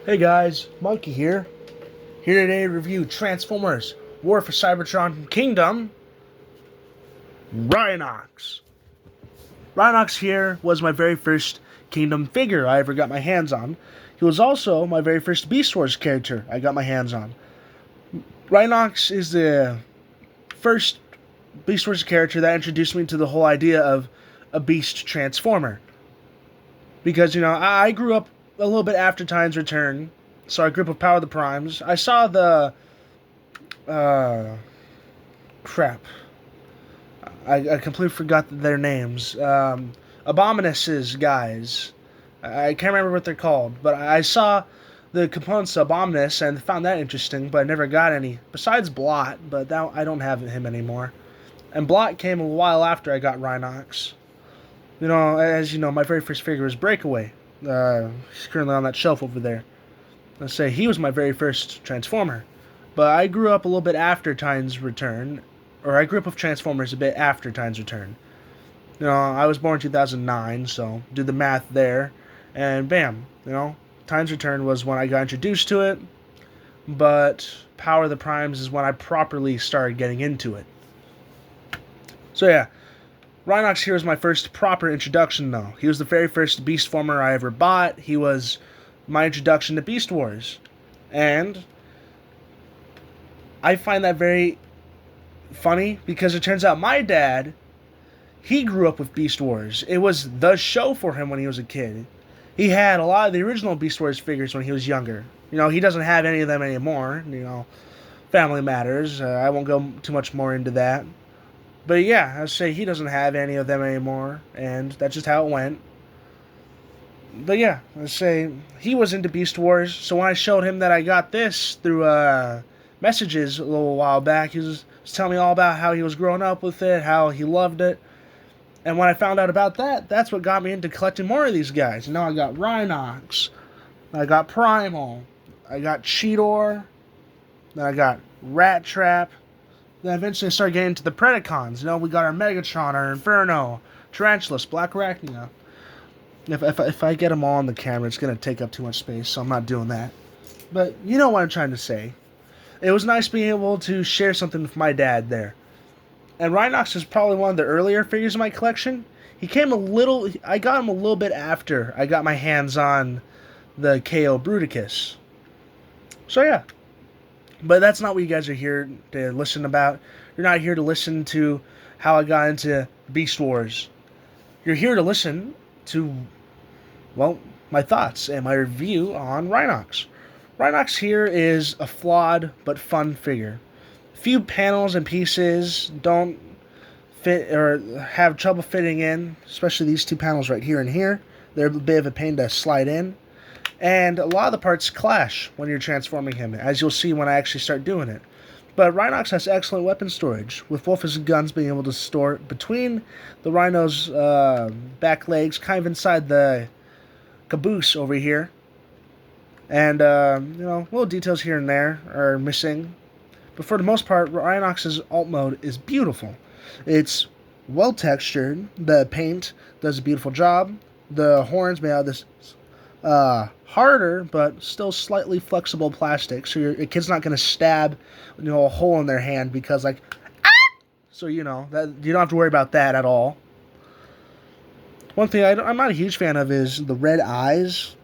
Hey guys, Monkey here. Here today to review Transformers War for Cybertron Kingdom, Rhinox. Rhinox here was my very first Kingdom figure I ever got my hands on. He was also my very first Beast Wars character I got my hands on. Rhinox is the first Beast Wars character that introduced me to the whole idea of a Beast Transformer. Because, I grew up a little bit after Time's Return, so I grew up with Power of the Primes. I saw the crap. I completely forgot their names. Abominus's guys. I can't remember what they're called, but I saw the components of Abominus and found that interesting, but I never got any. Besides Blot, but that, I don't have him anymore. And Blot came a while after I got Rhinox. As you know, my very first figure was Breakaway. He's currently on that shelf over there. Let's say he was my very first Transformer. But I grew up a little bit after Time's Return, or I grew up with Transformers a bit after Time's Return. I was born in 2009, so do the math there. And bam, Time's Return was when I got introduced to it, but Power of the Primes is when I properly started getting into it. So yeah, Rhinox here was my first proper introduction, though. He was the very first Beast Former I ever bought. He was my introduction to Beast Wars. And I find that very funny because it turns out my dad, he grew up with Beast Wars. It was the show for him when he was a kid. He had a lot of the original Beast Wars figures when he was younger. He doesn't have any of them anymore. Family matters. I won't go too much more into that. But yeah, I'd say he doesn't have any of them anymore, and that's just how it went. But yeah, I'd say he was into Beast Wars, so when I showed him that I got this through messages a little while back, he was telling me all about how he was growing up with it, how he loved it. And when I found out about that, that's what got me into collecting more of these guys. Now I got Rhinox, I got Primal, I got Cheetor, then I got Rat Trap. Then eventually I started getting into the Predacons. We got our Megatron, our Inferno, Tarantulas, Black Arachnia. If I get them all on the camera, it's going to take up too much space, so I'm not doing that. But you know what I'm trying to say. It was nice being able to share something with my dad there. And Rhinox is probably one of the earlier figures in my collection. I got him a little bit after I got my hands on the KO Bruticus. So yeah. But that's not what you guys are here to listen about. You're not here to listen to how I got into Beast Wars. You're here to listen to, my thoughts and my review on Rhinox. Rhinox here is a flawed but fun figure. Few panels and pieces don't fit or have trouble fitting in, especially these two panels right here and here. They're a bit of a pain to slide in. And a lot of the parts clash when you're transforming him, as you'll see when I actually start doing it. But Rhinox has excellent weapon storage, with both his guns being able to store between the Rhino's back legs, kind of inside the caboose over here. And, little details here and there are missing. But for the most part, Rhinox's alt mode is beautiful. It's well textured, the paint does a beautiful job, the horns made out of this harder but still slightly flexible plastic, so your kid's not going to stab a hole in their hand because so that you don't have to worry about that at all. One thing I'm not a huge fan of is the red eyes.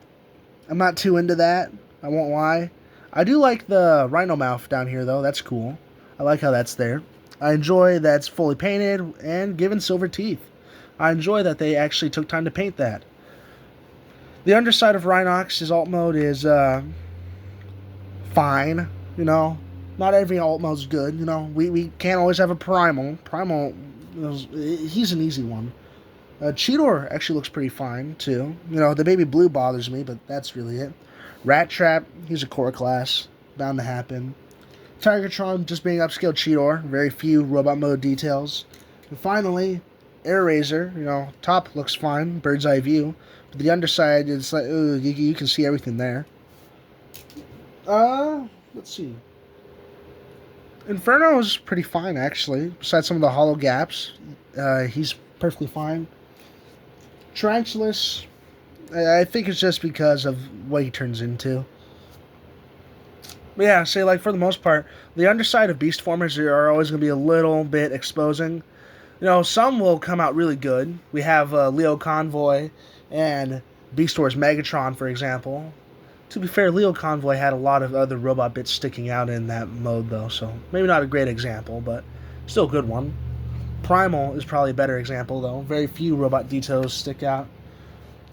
I'm not too into that, I won't lie. I do like the rhino mouth down here though. That's cool. I like how that's there. I enjoy that it's fully painted and given silver teeth. I enjoy that they actually took time to paint that. The underside of Rhinox, his alt mode is fine, Not every alt mode is good, We can't always have a Primal. He's an easy one. Cheetor actually looks pretty fine, too. The baby blue bothers me, but that's really it. Rat Trap, he's a core class. Bound to happen. Tigertron, just being upscaled Cheetor. Very few robot mode details. And finally, Air Razor, top looks fine, bird's eye view. The underside is like, you can see everything there. Let's see. Inferno is pretty fine, actually. Besides some of the hollow gaps, he's perfectly fine. Tarantulas, I think it's just because of what he turns into. But yeah, say like for the most part, the underside of beast formers are always going to be a little bit exposing. You know, some will come out really good. We have Leo Convoy and Beast Wars Megatron, for example. To be fair, Leo Convoy had a lot of other robot bits sticking out in that mode, though, so maybe not a great example, but still a good one. Primal is probably a better example, though. Very few robot details stick out.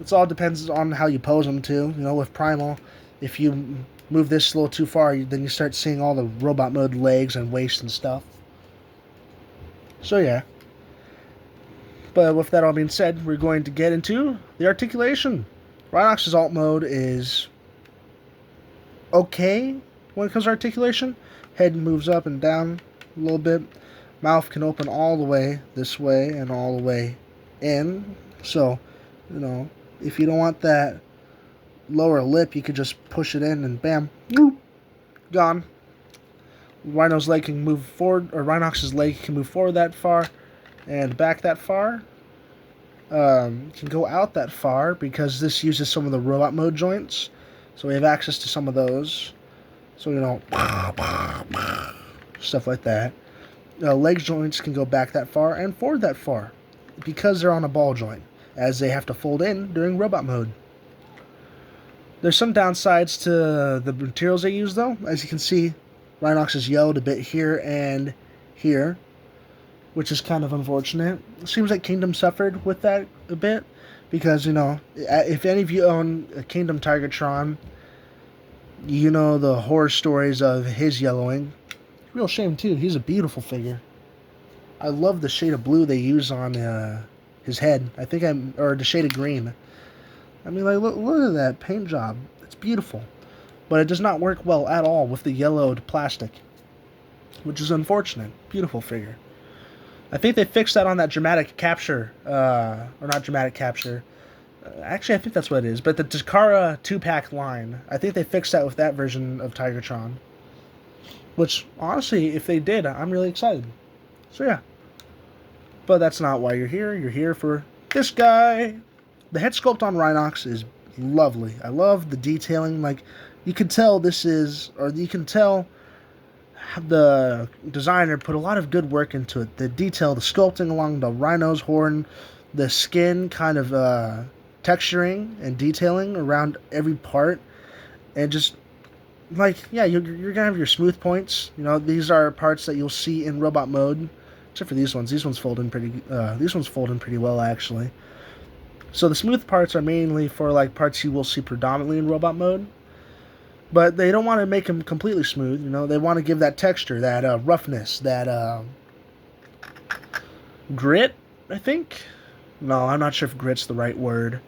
It all depends on how you pose them, too. You know, with Primal, if you move this a little too far, then you start seeing all the robot mode legs and waist and stuff. So, yeah. But with that all being said, we're going to get into the articulation. Rhinox's alt mode is okay when it comes to articulation. Head moves up and down a little bit. Mouth can open all the way this way and all the way in. So, you know, if you don't want that lower lip, you could just push it in and bam, boop, gone. Rhino's leg can move forward, or Rhinox's leg can move forward that far and back that far. Can go out that far because this uses some of the robot mode joints. So we have access to some of those. So, you know, stuff like that. Leg joints can go back that far and forward that far because they're on a ball joint, as they have to fold in during robot mode. There's some downsides to the materials they use, though. As you can see, Rhinox is yellowed a bit here and here, which is kind of unfortunate. It seems like Kingdom suffered with that a bit, because, you know, if any of you own a Kingdom Tigertron, you know the horror stories of his yellowing. Real shame, too. He's a beautiful figure. I love the shade of blue they use on his head. Or the shade of green. I mean, like, look at that paint job. It's beautiful. But it does not work well at all with the yellowed plastic, which is unfortunate. Beautiful figure. I think they fixed that on that dramatic capture, or not dramatic capture. Actually, I think that's what it is. But the Takara 2-pack line, I think they fixed that with that version of Tigertron. Which, honestly, if they did, I'm really excited. So, yeah. But that's not why you're here. You're here for this guy. The head sculpt on Rhinox is lovely. I love the detailing. Like, you can tell the designer put a lot of good work into it. The detail, the sculpting along the rhino's horn, the skin kind of texturing and detailing around every part, and just like, yeah, you're gonna have your smooth points. You know, these are parts that you'll see in robot mode, except for these ones. These ones fold in pretty well, actually. So the smooth parts are mainly for like parts you will see predominantly in robot mode. But they don't want to make them completely smooth, you know. They want to give that texture, that roughness, that grit, I think. No, I'm not sure if grit's the right word.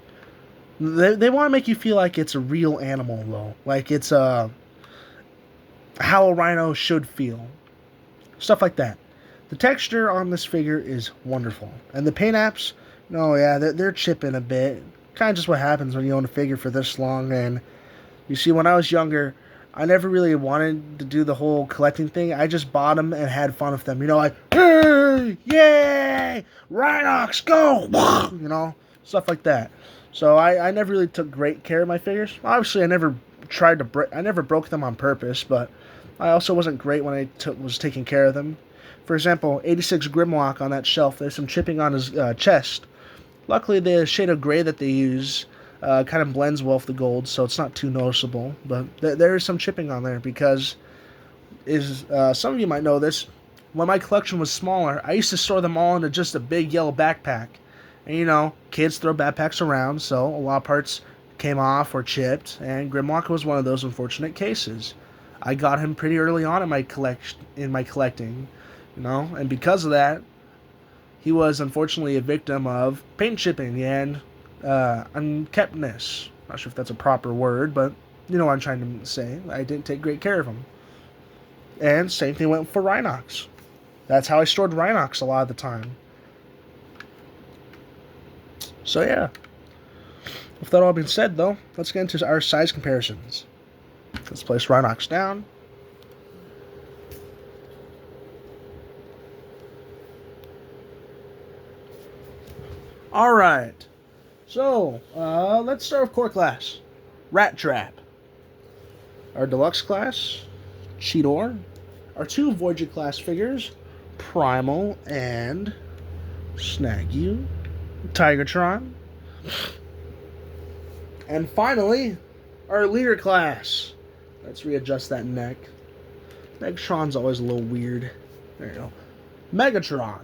They want to make you feel like it's a real animal, though. Like it's how a rhino should feel. Stuff like that. The texture on this figure is wonderful. And the paint apps, no, yeah, they're chipping a bit. Kind of just what happens when you own a figure for this long. And you see, when I was younger, I never really wanted to do the whole collecting thing. I just bought them and had fun with them. You know, like, hey, yay, Rhinox, go! You know, stuff like that. So I never really took great care of my figures. Obviously, I never broke them on purpose, but I also wasn't great when I was taking care of them. For example, 86 Grimlock on that shelf, there's some chipping on his chest. Luckily, the shade of gray that they use kind of blends well with the gold, so it's not too noticeable. But there is some chipping on there because, some of you might know this, when my collection was smaller, I used to store them all into just a big yellow backpack. And, you know, kids throw backpacks around, so a lot of parts came off or chipped, and Grimlock was one of those unfortunate cases. I got him pretty early on in my collecting, you know, and because of that, he was unfortunately a victim of paint chipping and unkeptness. Not sure if that's a proper word, but you know what I'm trying to say. I didn't take great care of him. And same thing went for Rhinox. That's how I stored Rhinox a lot of the time. So yeah. With that all being said, though, let's get into our size comparisons. Let's place Rhinox down. Alright. So, let's start with core class. Rat Trap. Our deluxe class. Cheetor, our two Voyager class figures, Primal and Snaggy, Tigertron, and finally, our leader class. Let's readjust that neck. Megatron's always a little weird. There you go. Megatron.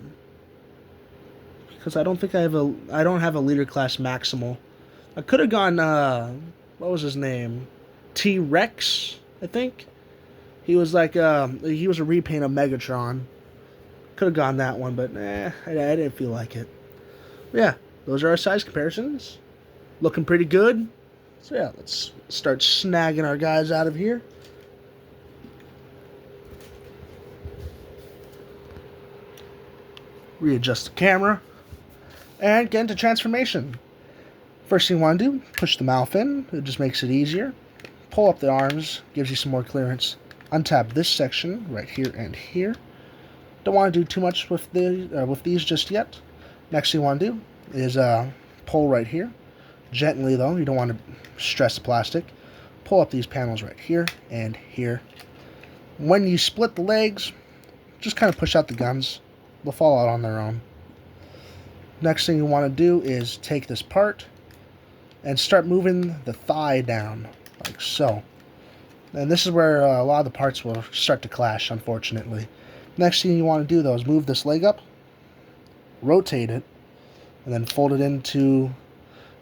Because I don't think I don't have a leader class Maximal. I could have gone, what was his name? T-Rex, I think. He was like, he was a repaint of Megatron. Could have gone that one, but I didn't feel like it. But yeah, those are our size comparisons. Looking pretty good. So yeah, let's start snagging our guys out of here. Readjust the camera. And get into transformation. First thing you want to do, push the mouth in. It just makes it easier. Pull up the arms, gives you some more clearance. Untap this section right here and here. Don't want to do too much with these just yet. Next thing you want to do is pull right here. Gently though, you don't want to stress the plastic. Pull up these panels right here and here. When you split the legs, just kind of push out the guns. They'll fall out on their own. Next thing you want to do is take this part and start moving the thigh down, like so. And this is where a lot of the parts will start to clash, unfortunately. Next thing you want to do, though, is move this leg up, rotate it, and then fold it into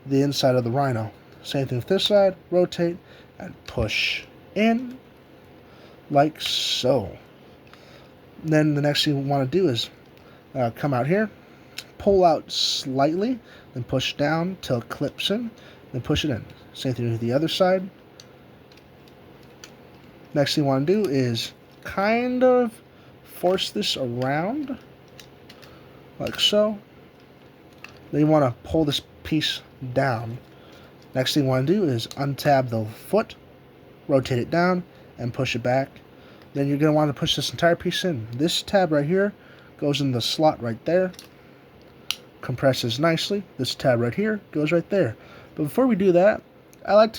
the inside of the Rhino. Same thing with this side, rotate, and push in, like so. And then the next thing you want to do is come out here, pull out slightly, then push down till it clips in, then push it in. Same thing with the other side. Next thing you want to do is kind of force this around, like so. Then you want to pull this piece down. Next thing you want to do is untab the foot, rotate it down, and push it back. Then you're going to want to push this entire piece in. This tab right here goes in the slot right there. Compresses nicely. This tab right here goes right there. But before we do that, I'd like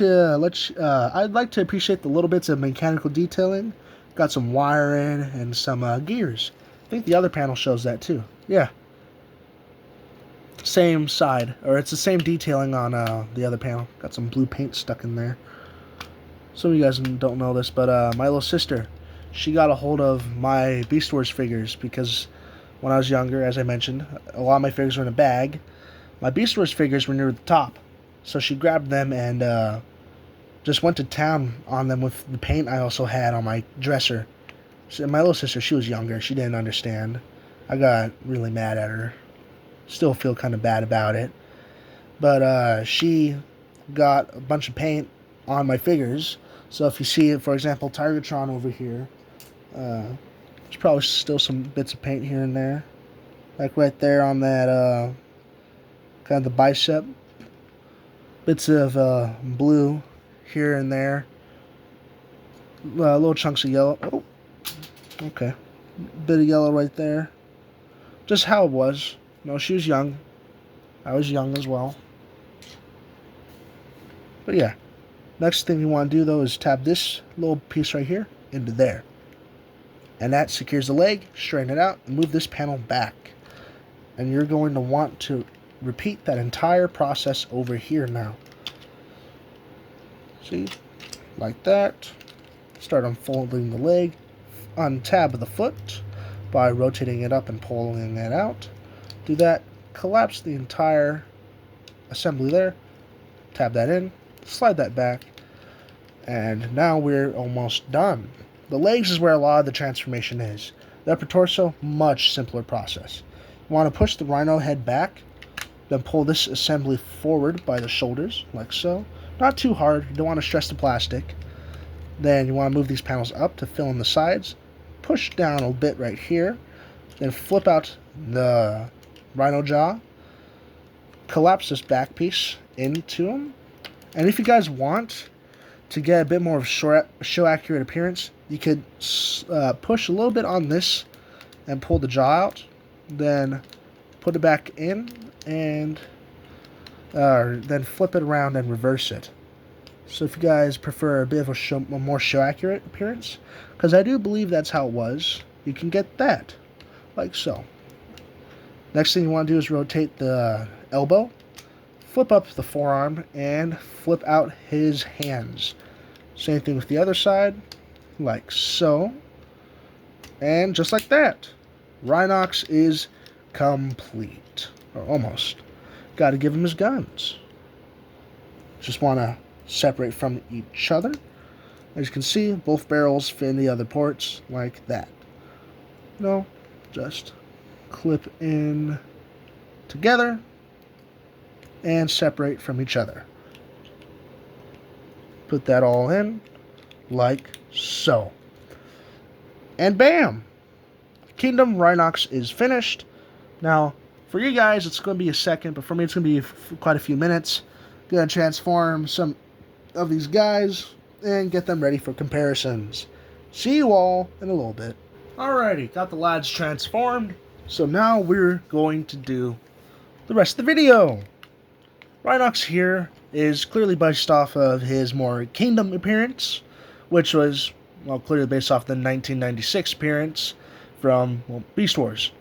to appreciate the little bits of mechanical detailing. Got some wiring and some gears. I think the other panel shows that too. Yeah. Same side, or it's the same detailing on the other panel. Got some blue paint stuck in there. Some of you guys don't know this, but my little sister, she got a hold of my Beast Wars figures because when I was younger, as I mentioned, a lot of my figures were in a bag. My Beast Wars figures were near the top, so she grabbed them and just went to town on them with the paint I also had on my dresser. So my little sister, she was younger. She didn't understand. I got really mad at her. Still feel kind of bad about it. But she got a bunch of paint on my figures. So if you see, for example, Tigertron over here, there's probably still some bits of paint here and there. Like right there on that kind of the bicep. Bits of blue here and there. Little chunks of yellow. Oh, okay. Bit of yellow right there. Just how it was. No, she was young. I was young as well. But yeah. Next thing you want to do, though, is tab this little piece right here into there. And that secures the leg. Straighten it out and move this panel back. And you're going to want to repeat that entire process over here now. See? Like that. Start unfolding the leg. Untab the foot by rotating it up and pulling it out. Do that. Collapse the entire assembly there. Tab that in. Slide that back. And now we're almost done. The legs is where a lot of the transformation is. The upper torso, much simpler process. You want to push the Rhino head back, then pull this assembly forward by the shoulders, like so. Not too hard, you don't want to stress the plastic. Then you want to move these panels up to fill in the sides. Push down a bit right here. Then flip out the Rhino jaw. Collapse this back piece into them. And if you guys want to get a bit more of a show accurate appearance, you could push a little bit on this and pull the jaw out. Then put it back in and then flip it around and reverse it. So if you guys prefer a bit of a more show accurate appearance, because I do believe that's how it was, you can get that, like so. Next thing you want to do is rotate the elbow, flip up the forearm, and flip out his hands. Same thing with the other side, like so. And just like that, Rhinox is complete, or almost. Got to give him his guns. Just want to separate from each other. As you can see, both barrels fit in the other ports like that. Just clip in together and separate from each other. Put that all in like so. And bam! Kingdom Rhinox is finished. Now, for you guys, it's going to be a second, but for me, it's going to be quite a few minutes. Going to transform some of these guys and get them ready for comparisons. See you all in a little bit. Alrighty, got the lads transformed. So now we're going to do the rest of the video. Rhinox here is clearly based off of his more Kingdom appearance, which was, well, clearly based off the 1996 appearance from, well, Beast Wars.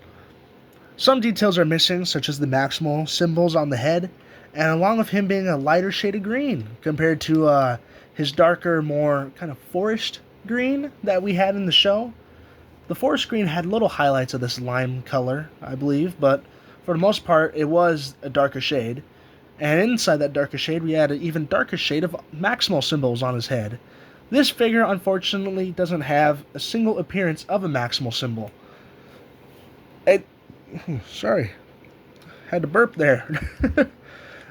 Some details are missing, such as the maximal symbols on the head, and along with him being a lighter shade of green compared to his darker, more kind of forest green that we had in the show. The forest green had little highlights of this lime color, I believe, but for the most part, it was a darker shade. And inside that darker shade, we had an even darker shade of maximal symbols on his head. This figure, unfortunately, doesn't have a single appearance of a maximal symbol. Sorry, had to burp there.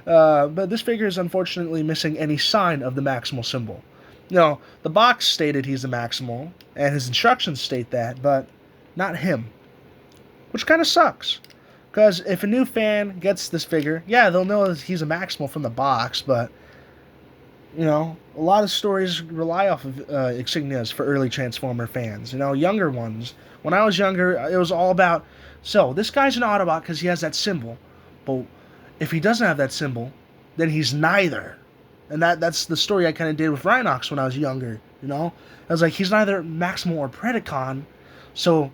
But this figure is unfortunately missing any sign of the maximal symbol. No, the box stated he's a maximal, and his instructions state that, but not him. Which kind of sucks. Because if a new fan gets this figure, yeah, they'll know that he's a maximal from the box, but, a lot of stories rely off of insignias for early Transformer fans. Younger ones. When I was younger, it was all about, so, this guy's an Autobot because he has that symbol, but if he doesn't have that symbol, then he's neither. And that's the story I kind of did with Rhinox when I was younger, I was like, he's neither Maximal or Predacon, so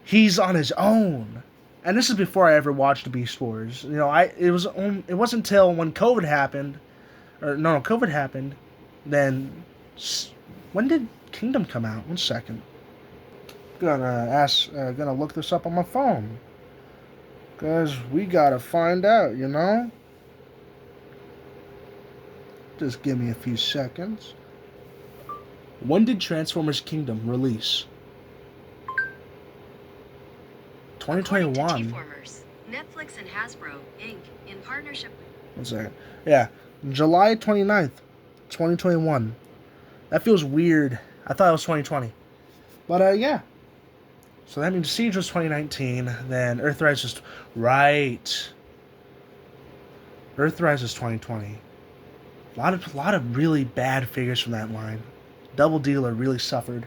he's on his own. And this is before I ever watched Beast Wars. It wasn't until when COVID happened, COVID happened, then, when did Kingdom come out? 1 second. Gonna look this up on my phone. Because we gotta find out, Just give me a few seconds. When did Transformers Kingdom release? 2021. Transformers, Netflix and Hasbro, Inc. in partnership. 1 second. Yeah, July 29th, 2021. That feels weird. I thought it was 2020. But, yeah. So that means Siege was 2019, then Earthrise was... Right. Earthrise was 2020. A lot of really bad figures from that line. Double Dealer really suffered.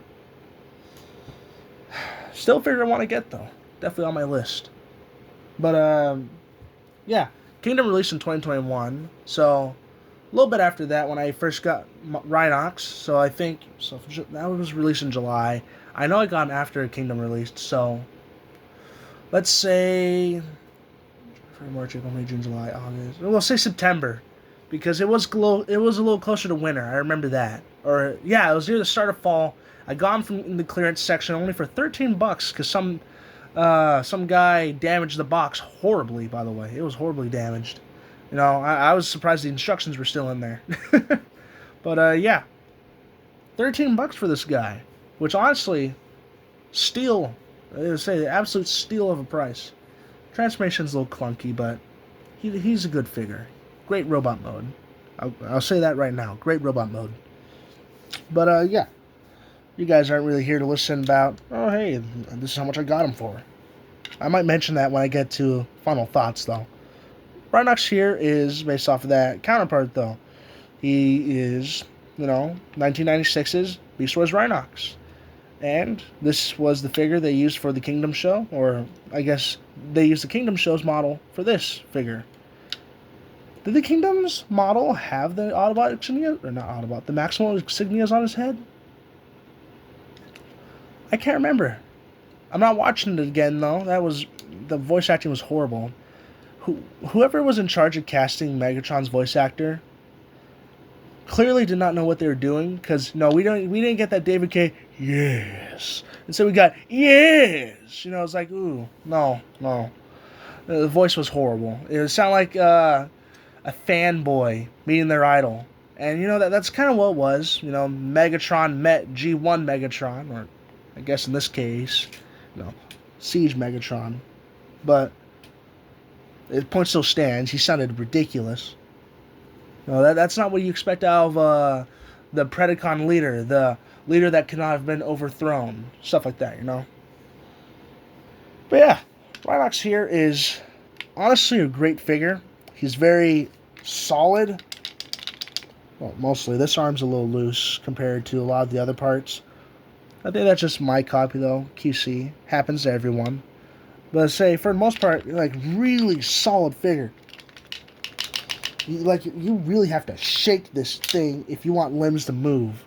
Still a figure I want to get, though. Definitely on my list. But, yeah. Kingdom released in 2021, so a little bit after that when I first got Rhinox, so I think, that was released in July. I know I got him after Kingdom released, so let's say March, April, May, June, July, August. We'll say September, because it was a little closer to winter. I remember that. Or yeah, it was near the start of fall. I got him from the clearance section only for $13 because some guy damaged the box horribly. By the way, it was horribly damaged. I was surprised the instructions were still in there. But yeah, $13 for this guy, which honestly, steal. I would say the absolute steal of a price. Transformation's a little clunky, but he's a good figure. Great robot mode. I'll say that right now. Great robot mode. But yeah, you guys aren't really here to listen about, oh hey, this is how much I got him for. I might mention that when I get to final thoughts, though. Rhinox here is based off of that counterpart, though. He is, 1996's Beast Wars Rhinox. And this was the figure they used for the Kingdom show, or I guess they used the Kingdom show's model for this figure. Did the Kingdoms model have the Autobot insignia? Or not Autobot, the Maximal insignias on his head? I can't remember. I'm not watching it again, though. The voice acting was horrible. Whoever was in charge of casting Megatron's voice actor clearly did not know what they were doing, because no, we didn't get that David K. Yes, and so we got yes. It's like, ooh, no. The voice was horrible. It sounded like a fanboy meeting their idol, and that's kind of what it was. Megatron met G1 Megatron, or I guess in this case, Siege Megatron, but the point still stands. He sounded ridiculous. That's not what you expect out of the Predacon leader, the leader that could not have been overthrown, stuff like that, But yeah, Rhinox here is honestly a great figure. He's very solid. Well, mostly. This arm's a little loose compared to a lot of the other parts. I think that's just my copy, though. QC. Happens to everyone. But say, for the most part, really solid figure. You really have to shake this thing if you want limbs to move.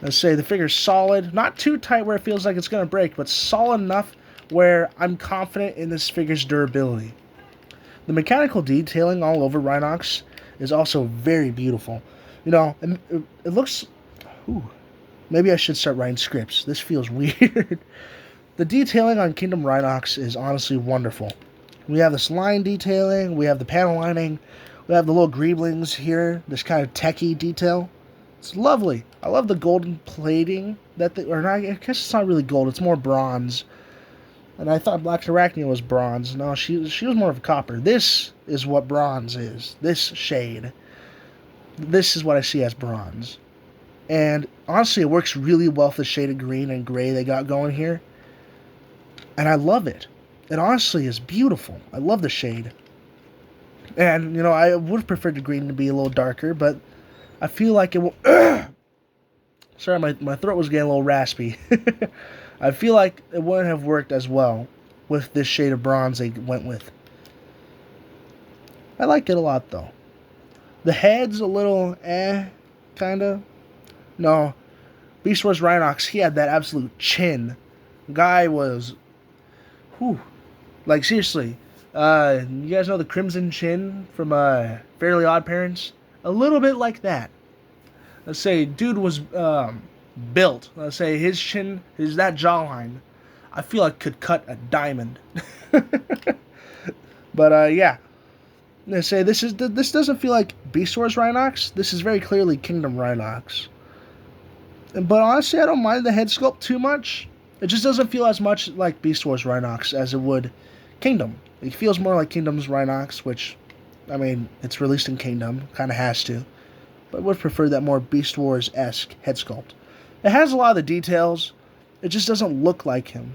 Let's say the figure's solid. Not too tight where it feels like it's going to break, but solid enough where I'm confident in this figure's durability. The mechanical detailing all over Rhinox is also very beautiful. It looks... Ooh, maybe I should start writing scripts. This feels weird. The detailing on Kingdom Rhinox is honestly wonderful. We have this line detailing, we have the panel lining, we have the little greeblings here, this kind of techie detail. It's lovely. I love the golden plating I guess it's not really gold, it's more bronze. And I thought Black Arachnia was bronze. No, she was more of a copper. This is what bronze is. This shade. This is what I see as bronze. And honestly, it works really well with the shade of green and gray they got going here. And I love it. It honestly is beautiful. I love the shade. And, I would have preferred the green to be a little darker, but I feel like it will... Sorry, my throat was getting a little raspy. I feel like it wouldn't have worked as well with this shade of bronze they went with. I like it a lot, though. The head's a little kinda. No, Beast Wars Rhinox, he had that absolute chin. Guy was... Whew. Like, seriously. You guys know the Crimson Chin from Fairly Odd Parents? A little bit like that. Let's say dude was built. Let's say his chin, that jawline, I feel like could cut a diamond. But yeah. Let's say this doesn't feel like Beast Wars Rhinox. This is very clearly Kingdom Rhinox. But honestly, I don't mind the head sculpt too much. It just doesn't feel as much like Beast Wars Rhinox as it would Kingdom. It feels more like Kingdom's Rhinox, which, I mean, it's released in Kingdom. Kind of has to. But I would prefer that more Beast Wars-esque head sculpt. It has a lot of the details. It just doesn't look like him.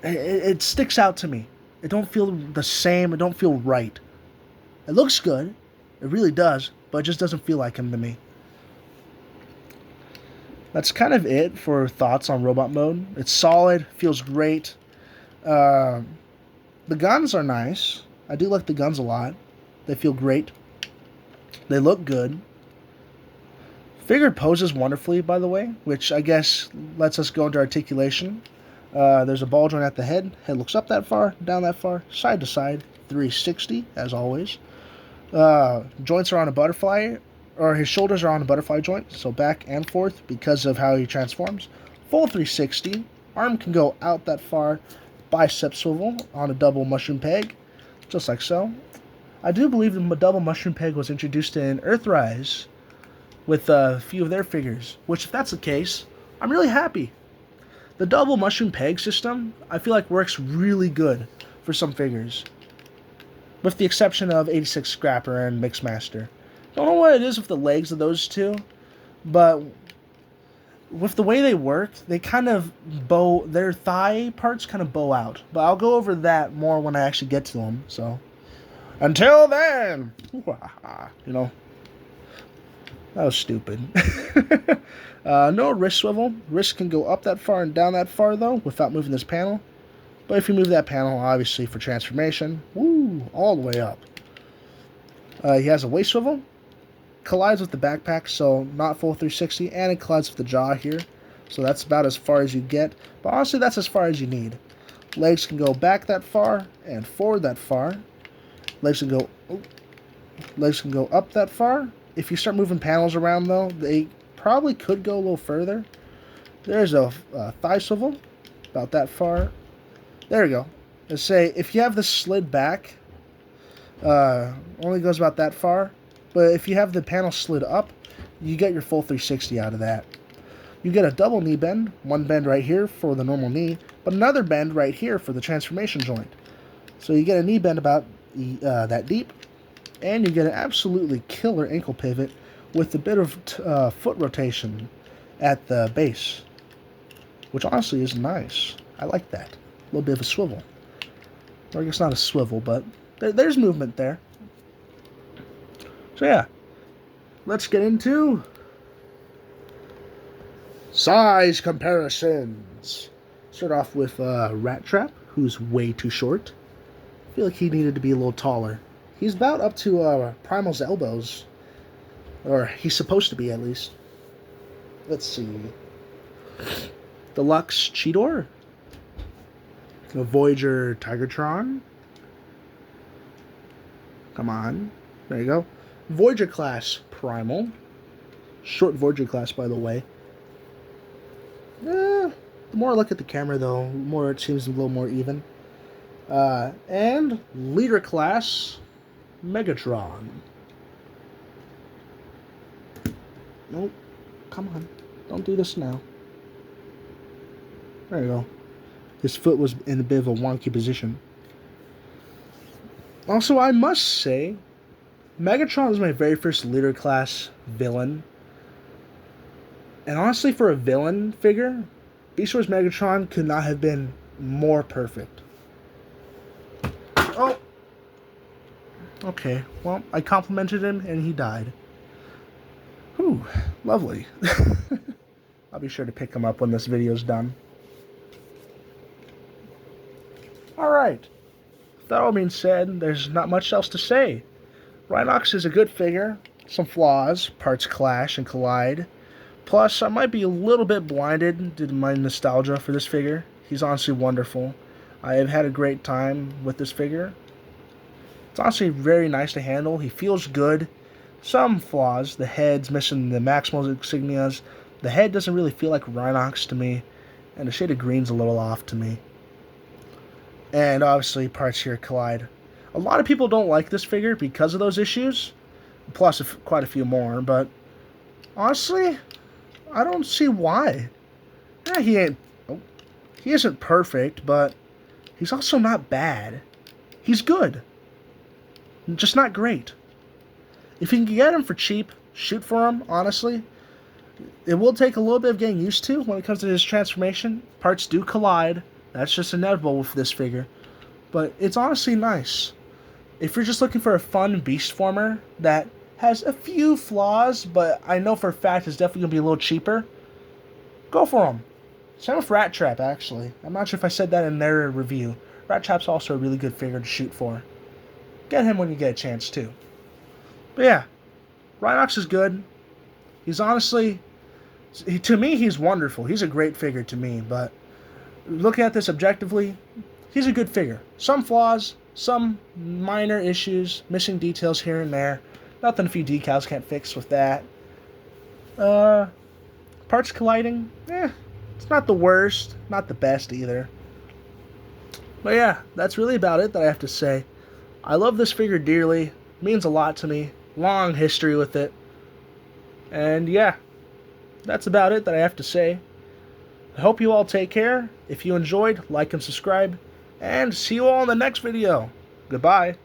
It sticks out to me. It don't feel the same. It don't feel right. It looks good. It really does. But it just doesn't feel like him to me. That's kind of it for thoughts on Robot Mode. It's solid. Feels great. The guns are nice. I do like the guns a lot. They feel great. They look good. Figure poses wonderfully, by the way, which I guess lets us go into articulation. There's a ball joint at the head. Head looks up that far, down that far, side to side. 360, as always. Joints are on a butterfly, or his shoulders are on a butterfly joint, so back and forth because of how he transforms. Full 360. Arm can go out that far. Bicep swivel on a double mushroom peg, just like so. I do believe the double mushroom peg was introduced in Earthrise with a few of their figures, which if that's the case, I'm really happy. The double mushroom peg system, I feel like works really good for some figures, with the exception of 86 Scrapper and Mixmaster. Don't know what it is with the legs of those two, but with the way they work, they kind of bow, their thigh parts kind of bow out. But I'll go over that more when I actually get to them, so. Until then, that was stupid. No wrist swivel. Wrist can go up that far and down that far, though, without moving this panel. But if you move that panel, obviously for transformation, woo, all the way up. He has a waist swivel, collides with the backpack, so not full 360, and it collides with the jaw here. So that's about as far as you get, but honestly that's as far as you need. Legs can go back that far and forward that far. Legs can go up that far. If you start moving panels around though, they probably could go a little further. There's a thigh swivel, about that far. There we go. Let's say if you have this slid back, only goes about that far. But if you have the panel slid up, you get your full 360 out of that. You get a double knee bend, one bend right here for the normal knee, but another bend right here for the transformation joint. So you get a knee bend about that deep, and you get an absolutely killer ankle pivot with a bit of foot rotation at the base, which honestly is nice. I like that. A little bit of a swivel. Or I guess not a swivel, but there's movement there. So yeah, let's get into size comparisons. Start off with Rat Trap, who's way too short. I feel like he needed to be a little taller. He's about up to Primal's elbows. Or he's supposed to be, at least. Let's see. Deluxe Cheetor. The Voyager Tigertron. Come on. There you go. Voyager class Primal. Short Voyager class, by the way. The more I look at the camera, though, the more it seems a little more even. And Leader class Megatron. Nope. Come on. Don't do this now. There you go. His foot was in a bit of a wonky position. Also, I must say, Megatron was my very first Leader class villain. And honestly, for a villain figure, Beast Wars Megatron could not have been more perfect. Oh! Okay, well, I complimented him and he died. Whew, lovely. I'll be sure to pick him up when this video's done. Alright. That all being said, there's not much else to say. Rhinox is a good figure. Some flaws, parts clash and collide. Plus, I might be a little bit blinded due to my nostalgia for this figure. He's honestly wonderful. I have had a great time with this figure. It's honestly very nice to handle. He feels good. Some flaws. The head's missing the maximal insignias. The head doesn't really feel like Rhinox to me. And the shade of green's a little off to me. And obviously, parts here collide. A lot of people don't like this figure because of those issues. Plus, quite a few more. But honestly, I don't see why. Yeah, he isn't perfect, but he's also not bad. He's good. Just not great. If you can get him for cheap, shoot for him, honestly. It will take a little bit of getting used to when it comes to his transformation. Parts do collide. That's just inevitable with this figure. But it's honestly nice. If you're just looking for a fun beast former that has a few flaws, but I know for a fact it's definitely going to be a little cheaper, go for him. Same with Rat Trap, actually. I'm not sure if I said that in their review. Rat Trap's also a really good figure to shoot for. Get him when you get a chance, too. But yeah, Rhinox is good. He's honestly, to me, he's wonderful. He's a great figure to me, but looking at this objectively, he's a good figure. Some flaws, some minor issues, missing details here and there. Nothing a few decals can't fix with that. Parts colliding, it's not the worst, not the best either. But yeah, that's really about it that I have to say. I love this figure dearly. It means a lot to me. Long history with it. And yeah, that's about it that I have to say. I hope you all take care. If you enjoyed, like and subscribe. And see you all in the next video. Goodbye.